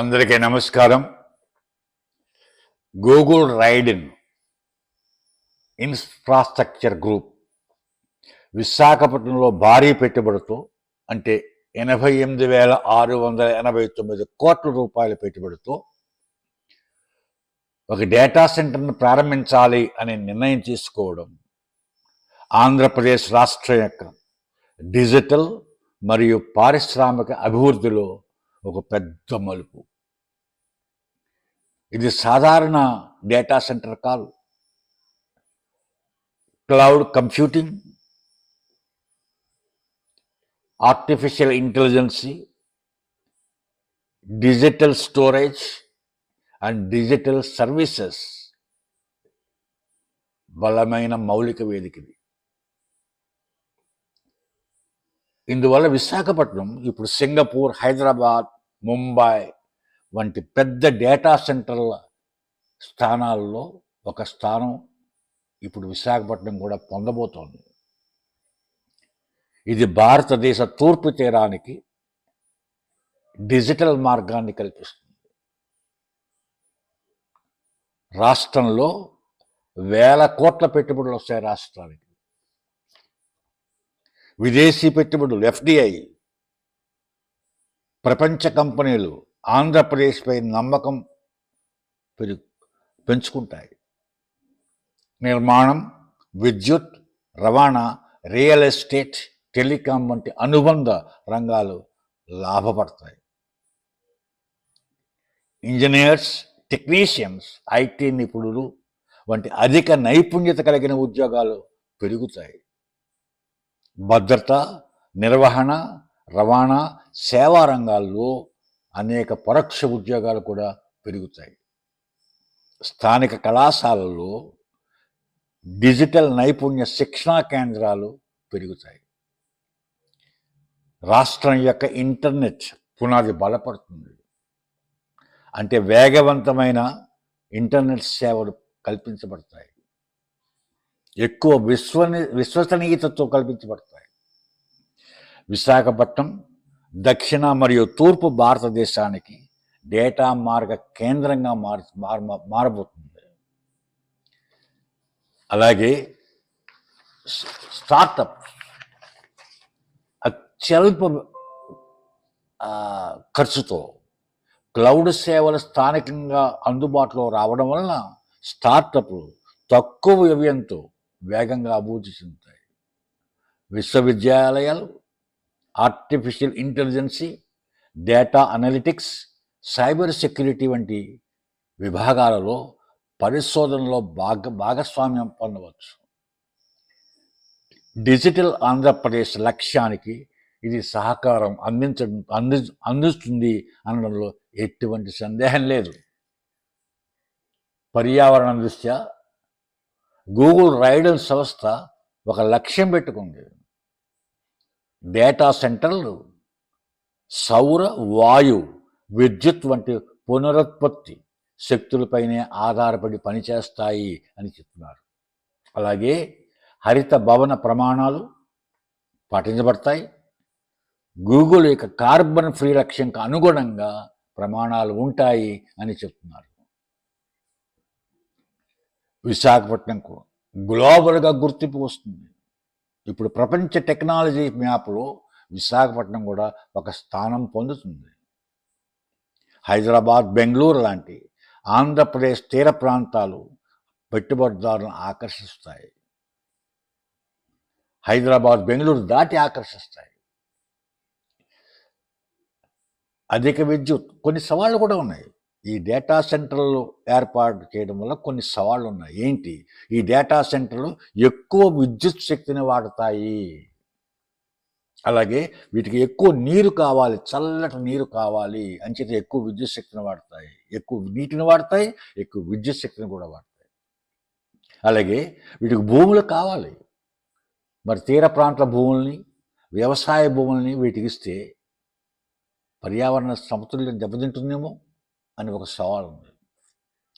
అందరికీ నమస్కారం. Google రైడిన్ infrastructure group విశాఖపట్నంలో భారీ పెట్టుబడితో అంటే 88,689 కోట్ల రూపాయల పెట్టుబడితో ఒక డేటా సెంటర్ను ప్రారంభించాలి అనే నిర్ణయం తీసుకోవడం ఆంధ్రప్రదేశ్ రాష్ట్రం యొక్క డిజిటల్ మరియు పారిశ్రామిక అభివృద్ధిలో ఒక పెద్ద మలుపు. ఇది సాధారణ డేటా సెంటర్ కాదు. Cloud computing, artificial intelligence, digital storage and digital services బలమైన మౌలిక వేదిక ఇది. ఇందువల్ల విశాఖపట్నం ఇప్పుడు సింగపూర్, హైదరాబాద్, ముంబై వంటి పెద్ద డేటా సెంటర్ల స్థానాల్లో ఒక స్థానం ఇప్పుడు విశాఖపట్నం కూడా పొందబోతోంది. ఇది భారతదేశ తూర్పు తీరానికి డిజిటల్ మార్గాన్ని కల్పిస్తుంది. రాష్ట్రంలో వేల కోట్ల పెట్టుబడులు వస్తాయి. రాష్ట్రానికి విదేశీ పెట్టుబడులు, ఎఫ్డిఐ, ప్రపంచ కంపెనీలు ఆంధ్రప్రదేశ్పై నమ్మకం పెంచుకుంటాయి. నిర్మాణం, విద్యుత్, రవాణా, రియల్ ఎస్టేట్, టెలికాం వంటి అనుబంధ రంగాలు లాభపడతాయి. ఇంజనీర్స్, టెక్నీషియన్స్, ఐటీ నిపుణులు వంటి అధిక నైపుణ్యత కలిగిన ఉద్యోగాలు పెరుగుతాయి. భద్రత, నిర్వహణ, రవాణా, సేవా రంగాల్లో అనేక పరోక్ష ఉద్యోగాలు కూడా పెరుగుతాయి. స్థానిక కళాశాలల్లో డిజిటల్ నైపుణ్య శిక్షణా కేంద్రాలు పెరుగుతాయి. రాష్ట్రం యొక్క ఇంటర్నెట్ పునాది బలపడుతుంది. అంటే వేగవంతమైన ఇంటర్నెట్ సేవలు కల్పించబడతాయి. ఎక్కువ విశ్వసనీయతతో కల్పించబడతాయి. విశాఖపట్నం దక్షిణ మరియు తూర్పు భారతదేశానికి డేటా మార్గ కేంద్రంగా మారబోతుంది. అలాగే స్టార్టప్ అత్యల్ప ఖర్చుతో క్లౌడ్ సేవలు స్థానికంగా అందుబాటులో రావడం వలన స్టార్టప్లు తక్కువ వ్యయంతో వేగంగా అభివృద్ధి చెందుతాయి. విశ్వవిద్యాలయాలు artificial intelligence, data analytics, cyber security వంటి విభాగాలలో పరిశోధనలో భాగస్వామ్యం పొందవచ్చు. డిజిటల్ ఆంధ్రప్రదేశ్ లక్ష్యానికి ఇది సహకారం అందిస్తుంది అనడంలో ఎటువంటి సందేహం లేదు. పర్యావరణ దృష్ట్యా గూగుల్ రైడిన్ సంస్థ ఒక లక్ష్యం పెట్టుకుంది. డేటా సెంటర్లు సౌర, వాయు, విద్యుత్ వంటి పునరుత్పత్తి శక్తులపైనే ఆధారపడి పనిచేస్తాయి అని చెప్తున్నారు. అలాగే హరిత భవన ప్రమాణాలు పాటించబడతాయి. గూగుల్ యొక్క కార్బన్ ఫ్రీ లక్ష్యంకు అనుగుణంగా ప్రమాణాలు ఉంటాయి అని చెప్తున్నారు. విశాఖపట్నంకు గ్లోబల్గా గుర్తింపు వస్తుంది. ఇప్పుడు ప్రపంచ టెక్నాలజీ మ్యాప్లో విశాఖపట్నం కూడా ఒక స్థానం పొందుతుంది. హైదరాబాద్, బెంగళూరు లాంటి ఆంధ్రప్రదేశ్ తీర ప్రాంతాలు పెట్టుబడిదారులను ఆకర్షిస్తాయి. హైదరాబాద్, బెంగళూరు దాటి ఆకర్షిస్తాయి. అధిక విద్యుత్, కొన్ని సవాళ్ళు కూడా ఉన్నాయి. ఈ డేటా సెంటర్లు ఏర్పాటు చేయడం వల్ల కొన్ని సవాళ్ళు ఉన్నాయి. ఏంటి? ఈ డేటా సెంటర్లు ఎక్కువ విద్యుత్ శక్తిని వాడతాయి. అలాగే వీటికి ఎక్కువ నీరు కావాలి, చల్లటి నీరు కావాలి అని చెప్పి ఎక్కువ విద్యుత్ శక్తిని వాడతాయి. ఎక్కువ నీటిని వాడతాయి, ఎక్కువ విద్యుత్ శక్తిని కూడా వాడతాయి. అలాగే వీటికి భూములు కావాలి. మరి తీర ప్రాంత భూముల్ని, వ్యవసాయ భూముల్ని వీటికి ఇస్తే పర్యావరణ సమతుల్యం దెబ్బతింటుందేమో అని ఒక సవాల్ ఉంది.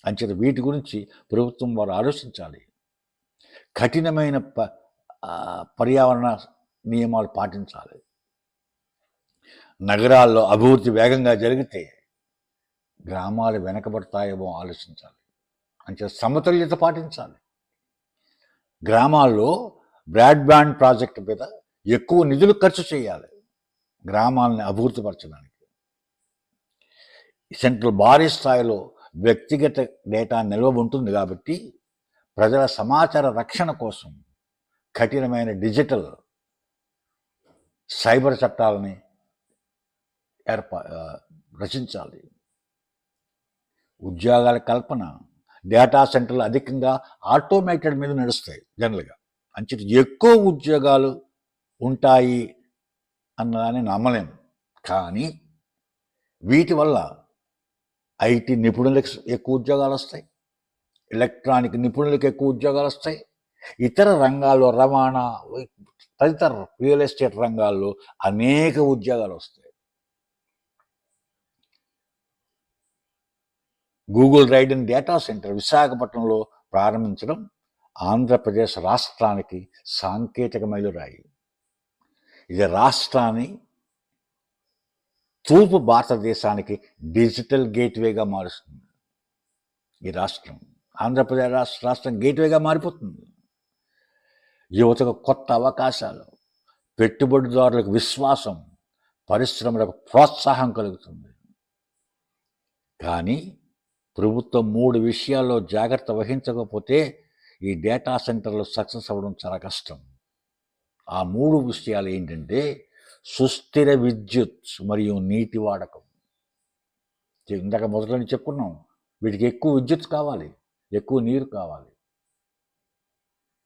అంచేత వీటి గురించి ప్రభుత్వం వారు ఆలోచించాలి. కఠినమైన పర్యావరణ నియమాలు పాటించాలి. నగరాల్లో అభివృద్ధి వేగంగా జరిగితే గ్రామాలు వెనకబడతాయేమో ఆలోచించాలి. అంటే సమతుల్యత పాటించాలి. గ్రామాల్లో బ్రాడ్బ్యాండ్ ప్రాజెక్టు మీద ఎక్కువ నిధులు ఖర్చు చేయాలి గ్రామాలని అభివృద్ధిపరచడానికి. సెంట్రల్ భారీ స్థాయిలో వ్యక్తిగత డేటా నిల్వ ఉంటుంది కాబట్టి ప్రజల సమాచార రక్షణ కోసం కఠినమైన డిజిటల్ సైబర్ చట్టాలని రచించాలి. ఉద్యోగాల కల్పన, డేటా సెంటర్లు అధికంగా ఆటోమేటెడ్ మీద నడుస్తాయి జనరల్గా. అంచేత ఎక్కువ ఉద్యోగాలు ఉంటాయి అన్నదాన్ని నమ్మలేము. కానీ వీటి వల్ల ఐటీ నిపుణులకు ఎక్కువ ఉద్యోగాలు వస్తాయి, ఎలక్ట్రానిక్ నిపుణులకు ఎక్కువ ఉద్యోగాలు వస్తాయి, ఇతర రంగాల్లో రవాణా తదితర రియల్ ఎస్టేట్ రంగాల్లో అనేక ఉద్యోగాలు వస్తాయి. గూగుల్ రైడన్ డేటా సెంటర్ విశాఖపట్నంలో ప్రారంభించడం ఆంధ్రప్రదేశ్ రాష్ట్రానికి సాంకేతిక మైలురాయి. ఇది రాష్ట్రాన్ని తూర్పు భారతదేశానికి డిజిటల్ గేట్వేగా మారుస్తుంది. ఈ రాష్ట్రం ఆంధ్రప్రదేశ్ రాష్ట్రం గేట్వేగా మారిపోతుంది. యువతకు కొత్త అవకాశాలు, పెట్టుబడిదారులకు విశ్వాసం, పరిశ్రమలకు ప్రోత్సాహం కలుగుతుంది. కానీ ప్రభుత్వం 3 విషయాల్లో జాగ్రత్త వహించకపోతే ఈ డేటా సెంటర్లు సక్సెస్ అవ్వడం చాలా కష్టం. ఆ 3 విషయాలు ఏంటంటే సుస్థిర విద్యుత్ మరియు నీటి వాడకం. ఇందాక మొదలని చెప్పుకున్నాం, వీటికి ఎక్కువ విద్యుత్ కావాలి, ఎక్కువ నీరు కావాలి.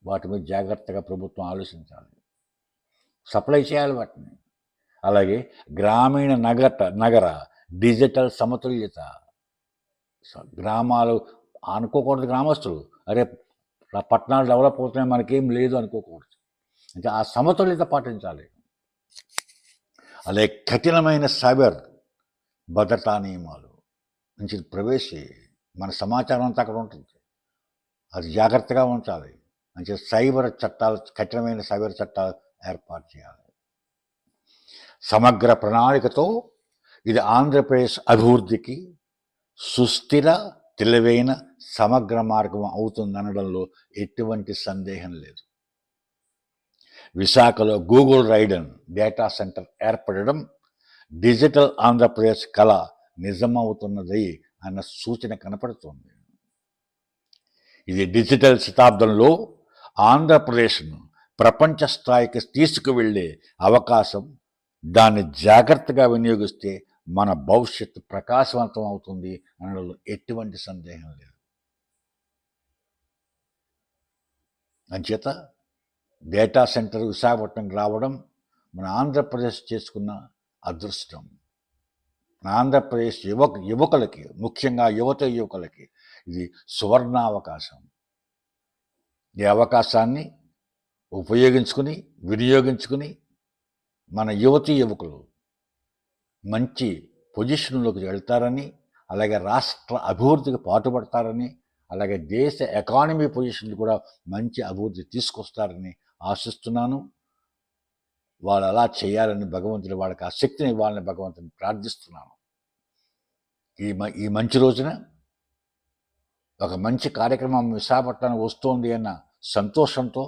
వాటి మీద జాగ్రత్తగా ప్రభుత్వం ఆలోచించాలి, సప్లై చేయాలి వాటిని. అలాగే గ్రామీణ నగర డిజిటల్ సమతుల్యత. గ్రామాలు అనుకోకూడదు, గ్రామస్తులు అరే పట్టణాలు డెవలప్ అవుతున్నాయి మనకేం లేదు అనుకోకూడదు. అంటే ఆ సమతుల్యత పాటించాలి. అలాగే కఠినమైన సైబర్ భద్రతా నియమాలు నుంచి ప్రవేశి మన సమాచారం అంతా అక్కడ ఉంటుంది, అది జాగ్రత్తగా ఉంచాలి. అంటే సైబర్ చట్టాలు, కఠినమైన సైబర్ చట్టాలు ఏర్పాటు చేయాలి. సమగ్ర ప్రణాళికతో ఇది ఆంధ్రప్రదేశ్ అభివృద్ధికి సుస్థిర, తెలివైన, సమగ్ర మార్గం అవుతుందనడంలో ఎటువంటి సందేహం లేదు. విశాఖలో గూగుల్ రైడన్ డేటా సెంటర్ ఏర్పడడం డిజిటల్ ఆంధ్రప్రదేశ్ కళ నిజమవుతున్నది అన్న సూచన కనపడుతుంది. ఇది డిజిటల్ శతాబ్దంలో ఆంధ్రప్రదేశ్ను ప్రపంచ స్థాయికి తీసుకువెళ్ళే అవకాశం. దాన్ని జాగ్రత్తగా వినియోగిస్తే మన భవిష్యత్తు ప్రకాశవంతం అవుతుంది అనడంలో ఎటువంటి సందేహం లేదు. అంచేత డేటా సెంటర్ విశాఖపట్నం రావడం మన ఆంధ్రప్రదేశ్ చేసుకున్న అదృష్టం. మన ఆంధ్రప్రదేశ్ యువకులకి, ముఖ్యంగా యువకులకి ఇది సువర్ణావకాశం. ఈ అవకాశాన్ని వినియోగించుకుని మన యువకులు మంచి పొజిషన్లోకి వెళ్తారని, అలాగే రాష్ట్ర అభివృద్ధికి పాటుపడతారని, అలాగే దేశ ఎకానమీ పొజిషన్లు కూడా మంచి అభివృద్ధి తీసుకొస్తారని ఆశిస్తున్నాను. వాళ్ళు అలా చేయాలని భగవంతుని, వాళ్ళకి ఆ శక్తిని ఇవ్వాలని భగవంతుని ప్రార్థిస్తున్నాను. ఈ మంచి రోజున ఒక మంచి కార్యక్రమం విశాఖపట్నానికి వస్తోంది అన్న సంతోషంతో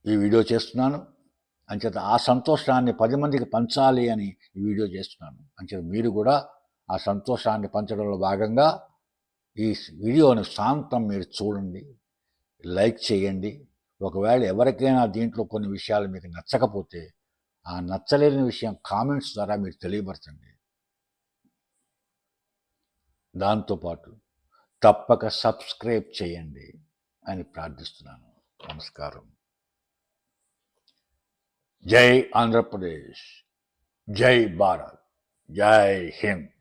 ఈ వీడియో చేస్తున్నాను. అంచేత ఆ సంతోషాన్ని 10 మందికి పంచాలి అని ఈ వీడియో చేస్తున్నాను. అంచేత మీరు కూడా ఆ సంతోషాన్ని పంచడంలో భాగంగా ఈ వీడియోని శాంతం మీరు చూడండి, లైక్ చేయండి. ఒకవేళ ఎవరికైనా దీంట్లో కొన్ని విషయాలు మీకు నచ్చకపోతే ఆ నచ్చలేని విషయం కామెంట్స్ ద్వారా మీరు తెలియపరచండి. దాంతోపాటు తప్పక సబ్స్క్రైబ్ చేయండి అని ప్రార్థిస్తున్నాను. నమస్కారం. జై ఆంధ్రప్రదేశ్, జై భారత్, జై హింద్.